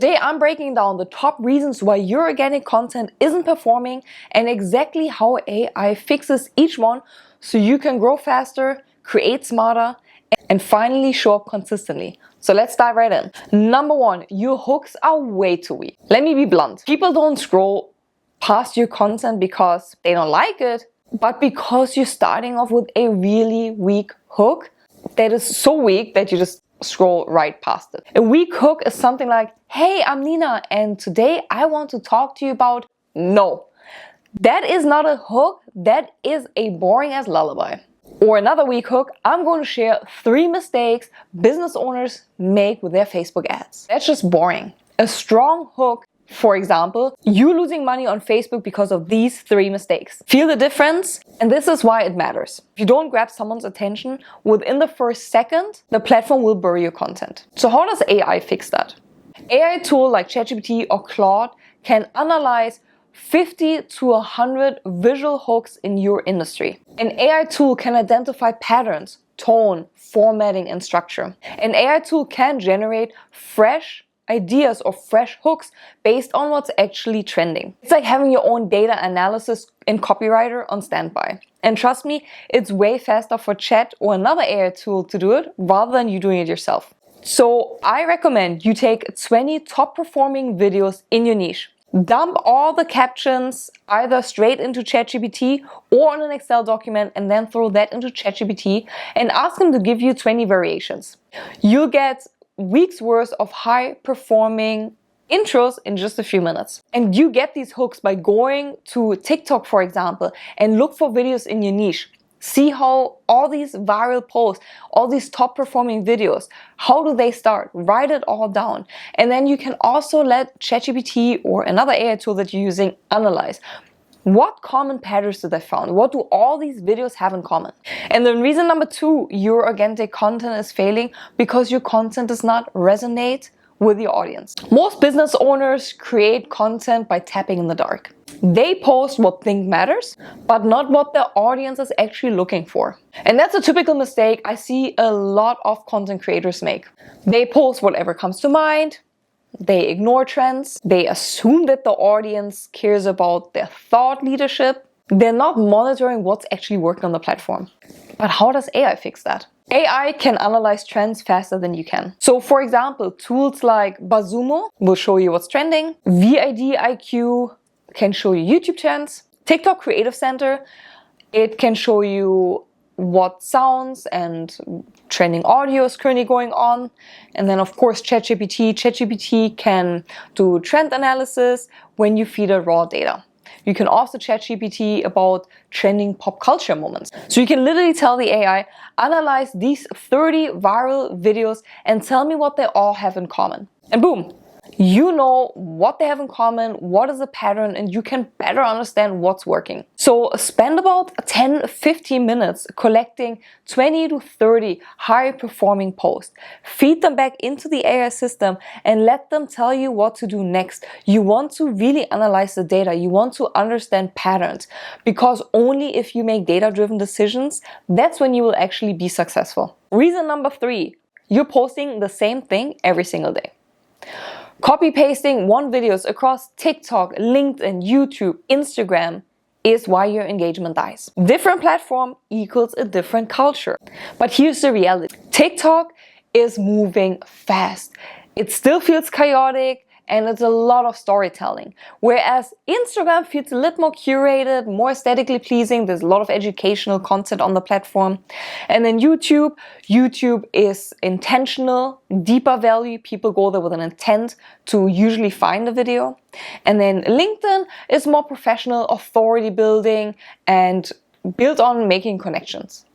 Today I'm breaking down the top reasons why your organic content isn't performing and exactly how AI fixes each one so you can grow faster, create smarter, and finally show up consistently. So let's dive right in. Number one, your hooks are way too weak. Let me be blunt. People don't scroll past your content because they don't like it, but because you're starting off with a really weak hook that is so weak that you just scroll right past it. A weak hook is something like, hey, I'm Nina, and today I want to talk to you about... No, that is not a hook, that is a boring ass lullaby. Or another weak hook, I'm going to share 3 mistakes business owners make with their Facebook ads. That's just boring. A strong hook, for example, you losing money on Facebook because of these 3 mistakes. Feel the difference? And this is why it matters. If you don't grab someone's attention within the first second, the platform will bury your content. So how does AI fix that? AI tool like ChatGPT or Claude can analyze 50 to 100 visual hooks in your industry. An AI tool can identify patterns, tone, formatting, and structure. An AI tool can generate fresh ideas or fresh hooks based on what's actually trending. It's like having your own data analysis and copywriter on standby. And trust me, it's way faster for Chat or another AI tool to do it rather than you doing it yourself. So I recommend you take 20 top performing videos in your niche. Dump all the captions either straight into ChatGPT or on an Excel document and then throw that into ChatGPT and ask them to give you 20 variations. You'll get weeks worth of high performing intros in just a few minutes. And you get these hooks by going to TikTok, for example, and look for videos in your niche. See how all these viral posts, all these top performing videos, how do they start? Write it all down. And then you can also let ChatGPT or another AI tool that you're using analyze. What common patterns did they found? What do all these videos have in common? And then reason number 2, your organic content is failing because your content does not resonate with your audience. Most business owners create content by tapping in the dark. They post what they think matters, but not what the audience is actually looking for. And that's a typical mistake I see a lot of content creators make. They post whatever comes to mind. They ignore trends. They assume that the audience cares about their thought leadership. They're not monitoring what's actually working on the platform. But how does AI fix that? AI can analyze trends faster than you can. So for example, tools like BuzzSumo will show you what's trending. vidIQ can show you YouTube trends. TikTok Creative Center, it can show you what sounds and trending audio is currently going on. And then of course ChatGPT can do trend analysis when you feed it raw data. You can also ChatGPT about trending pop culture moments. So you can literally tell the AI, analyze these 30 viral videos and tell me what they all have in common. And boom, you know what they have in common, what is the pattern, and you can better understand what's working. So spend about 10-15 minutes collecting 20 to 30 high performing posts. Feed them back into the AI system and let them tell you what to do next. You want to really analyze the data. You want to understand patterns, because only if you make data-driven decisions, that's when you will actually be successful. Reason number 3, you're posting the same thing every single day. Copy-pasting one videos across TikTok, LinkedIn, YouTube, Instagram is why your engagement dies. Different platform equals a different culture. But here's the reality. TikTok is moving fast. It still feels chaotic and it's a lot of storytelling. Whereas Instagram feels a little more curated, more aesthetically pleasing. There's a lot of educational content on the platform. And then YouTube is intentional, deeper value. People go there with an intent to usually find a video. And then LinkedIn is more professional, authority building, and built on making connections.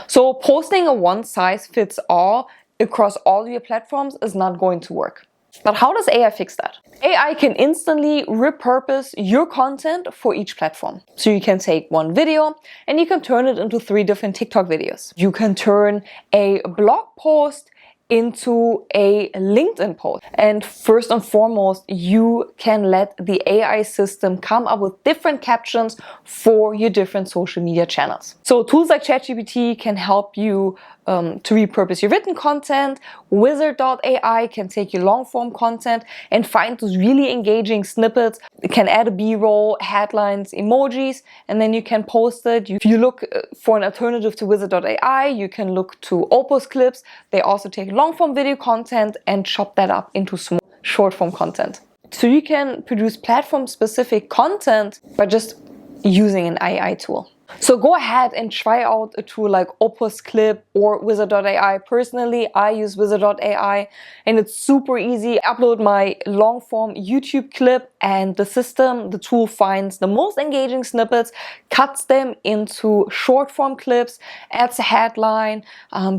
So posting a one-size-fits-all across all your platforms is not going to work. But how does AI fix that? AI can instantly repurpose your content for each platform. So you can take one video and you can turn it into 3 different TikTok videos. You can turn a blog post into a LinkedIn post. And first and foremost, you can let the AI system come up with different captions for your different social media channels. So tools like ChatGPT can help you to repurpose your written content. Wizard.ai can take your long form content and find those really engaging snippets. It can add a B-roll, headlines, emojis, and then you can post it. If you look for an alternative to Wizard.ai, you can look to Opus Clips. They also take long form video content and chop that up into small short form content. So you can produce platform specific content by just using an AI tool. So go ahead and try out a tool like Opus Clip or Wizard.ai. Personally, I use Wizard.ai and it's super easy. I upload my long form YouTube clip and the tool finds the most engaging snippets, cuts them into short form clips, adds a headline,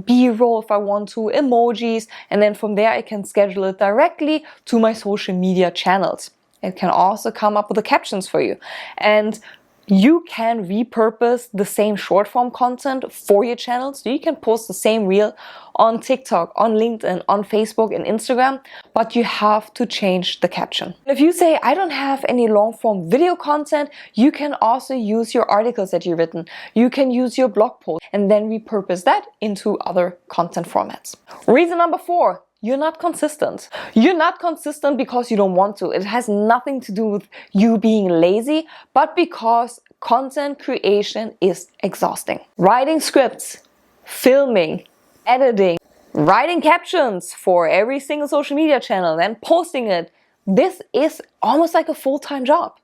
B-roll if I want to, emojis, and then from there I can schedule it directly to my social media channels. It can also come up with the captions for you. And you can repurpose the same short form content for your channel. So you can post the same reel on TikTok, on LinkedIn, on Facebook and Instagram, but you have to change the caption. If you say, I don't have any long form video content, you can also use your articles that you've written. You can use your blog post and then repurpose that into other content formats. Reason number 4. You're not consistent. You're not consistent because you don't want to. It has nothing to do with you being lazy, but because content creation is exhausting. Writing scripts, filming, editing, writing captions for every single social media channel, then posting it. This is almost like a full-time job.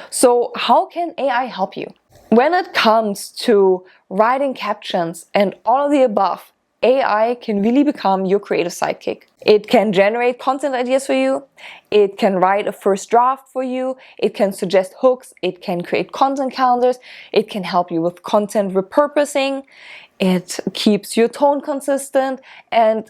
So how can AI help you? When it comes to writing captions and all of the above, AI can really become your creative sidekick. It can generate content ideas for you. It can write a first draft for you. It can suggest hooks. It can create content calendars. It can help you with content repurposing. It keeps your tone consistent. And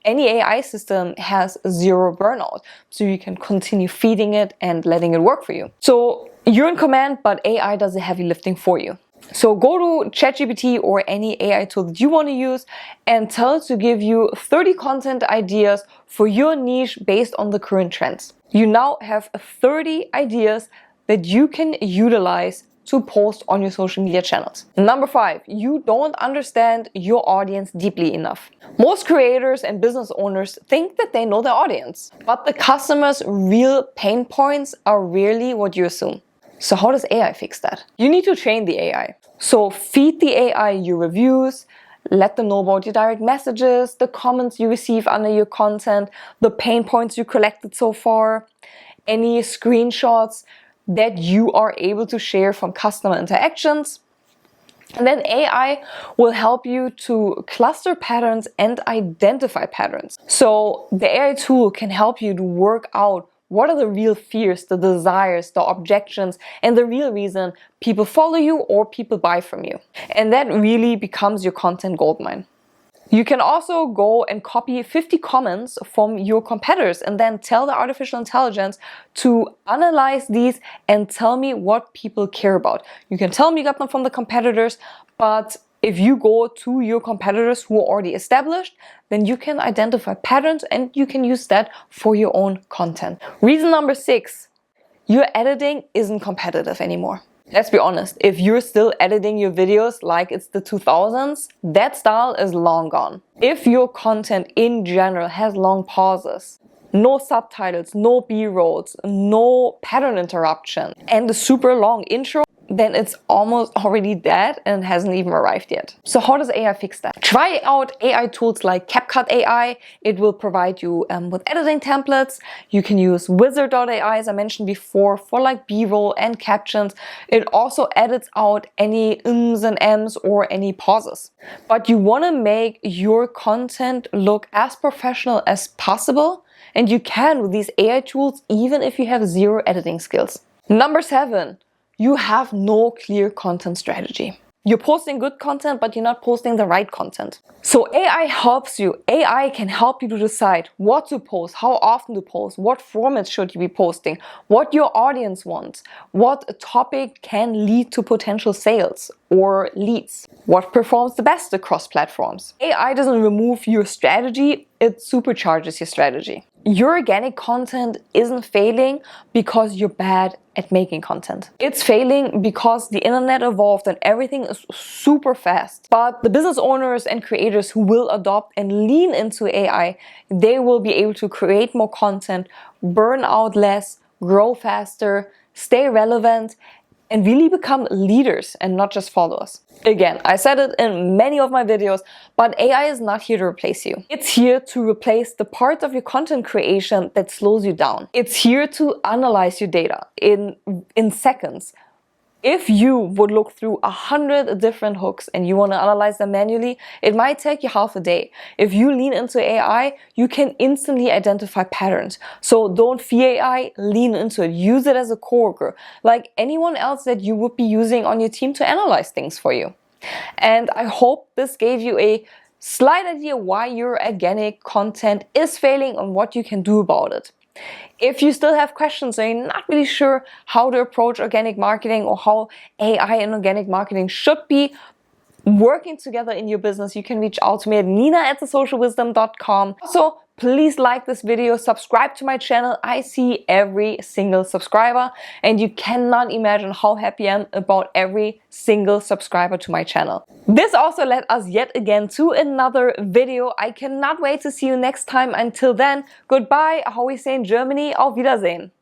any AI system has zero burnout. So you can continue feeding it and letting it work for you. So you're in command, but AI does the heavy lifting for you. So go to ChatGPT or any AI tool that you want to use and tell it to give you 30 content ideas for your niche based on the current trends. You now have 30 ideas that you can utilize to post on your social media channels. Number 5, you don't understand your audience deeply enough. Most creators and business owners think that they know their audience, but the customer's real pain points are rarely what you assume. So how does AI fix that? You need to train the AI. So feed the AI your reviews, let them know about your direct messages, the comments you receive under your content, the pain points you collected so far, any screenshots that you are able to share from customer interactions. And then AI will help you to cluster patterns and identify patterns. So the AI tool can help you to work out what are the real fears, the desires, the objections, and the real reason people follow you or people buy from you. And that really becomes your content goldmine. You can also go and copy 50 comments from your competitors and then tell the artificial intelligence to analyze these and tell me what people care about. You can tell me you got them from the competitors, but if you go to your competitors who are already established, then you can identify patterns and you can use that for your own content. Reason number 6, your editing isn't competitive anymore. Let's be honest, if you're still editing your videos like it's the 2000s, that style is long gone. If your content in general has long pauses, no subtitles, no B-rolls, no pattern interruption, and a super long intro, then it's almost already dead and hasn't even arrived yet. So how does AI fix that? Try out AI tools like CapCut AI. It will provide you with editing templates. You can use Wizard.ai, as I mentioned before, for like B-roll and captions. It also edits out any ums and ems or any pauses. But you want to make your content look as professional as possible, and you can with these AI tools even if you have zero editing skills. Number 7. You have no clear content strategy. You're posting good content, but you're not posting the right content. So AI helps you. AI can help you to decide what to post, how often to post, what formats should you be posting, what your audience wants, what topic can lead to potential sales or leads, what performs the best across platforms. AI doesn't remove your strategy, it supercharges your strategy. Your organic content isn't failing because you're bad at making content. It's failing because the internet evolved and everything is super fast. But the business owners and creators who will adopt and lean into AI, they will be able to create more content, burn out less, grow faster, stay relevant, and really become leaders and not just followers. Again, I said it in many of my videos, but AI is not here to replace you. It's here to replace the part of your content creation that slows you down. It's here to analyze your data in seconds. If you would look through 100 different hooks and you want to analyze them manually, it might take you half a day. If you lean into AI, you can instantly identify patterns. So don't fear AI, lean into it. Use it as a coworker, like anyone else that you would be using on your team to analyze things for you. And I hope this gave you a slight idea why your organic content is failing and what you can do about it. If you still have questions or you're not really sure how to approach organic marketing or how AI and organic marketing should be working together in your business, you can reach out to me at nina@thesocialwisdom.com. So please like this video, subscribe to my channel. I see every single subscriber and you cannot imagine how happy I am about every single subscriber to my channel. This also led us yet again to another video. I cannot wait to see you next time. Until then, goodbye, how we say in Germany, auf Wiedersehen.